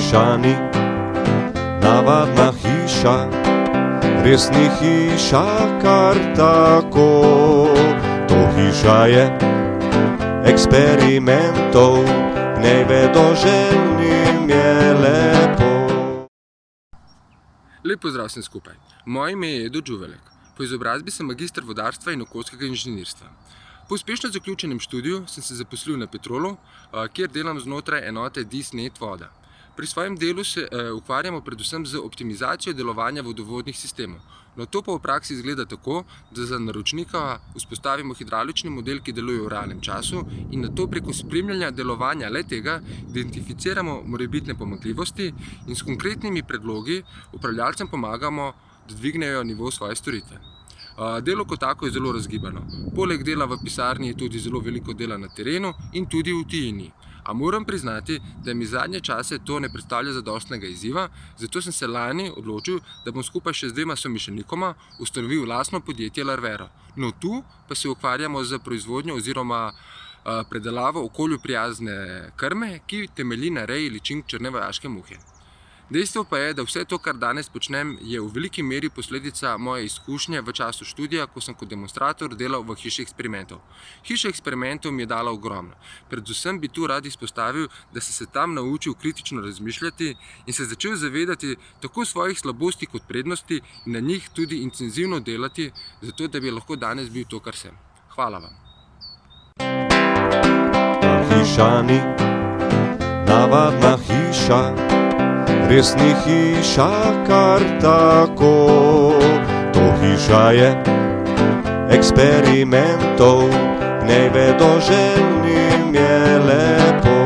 hiša ni navadna hiša, res ni hiša kar tako. To hiša je eksperimentov, v njej vedoželjnim je lepo. Lep pozdrav vsem skupaj. Moje ime je Edo Đuvelek. Po izobrazbi sem magister vodarstva in okoljskega inženirstva. Po uspešno zaključenem študiju sem se zaposlil na Petrolu, kjer delam znotraj enote DIS-NET voda. Pri svojem delu se ukvarjamo predvsem z optimizacijo delovanja vodovodnih sistemov. No, to pa v praksi izgleda tako, da za naročnika vzpostavimo hidravlični model, ki deluje v realnem času, in nato preko spremljanja delovanja le-tega identificiramo morebitne pomanjkljivosti in s konkretnimi predlogi upravljavcem pomagamo, da dvignejo nivo svoje storitve. Delo kot tako je zelo razgibano. Poleg dela v pisarni je tudi zelo veliko dela na terenu in tudi v tujini. A moram priznati, da mi zadnje čase to ne predstavlja zadostnega izziva, zato sem se lani odločil, da bom skupaj še z dvema somišljenikoma ustanovil lastno podjetje Larvero. No, tu pa se ukvarjamo z proizvodnjo oziroma predelavo okolju prijazne krme, ki temelji na reji ličink črne vojaške muhe. Dejstvo pa je, da vse to, kar danes počnem, je v veliki meri posledica moje izkušnje v času študija, ko sem kot demonstrator delal v hiši eksperimentov. Hiša eksperimentov mi je dala ogromno. Predvsem bi tu rad izpostavil, da sem se tam naučil kritično razmišljati in se začel zavedati tako svojih slabosti kot prednosti in na njih tudi intenzivno delati, zato da bi lahko danes bil to, kar sem. Hvala vam. Ta hiša ni navadna hiša, res ni hiša kar tako. To hiša je eksperimentov, v njej vedoželjnim je lepo.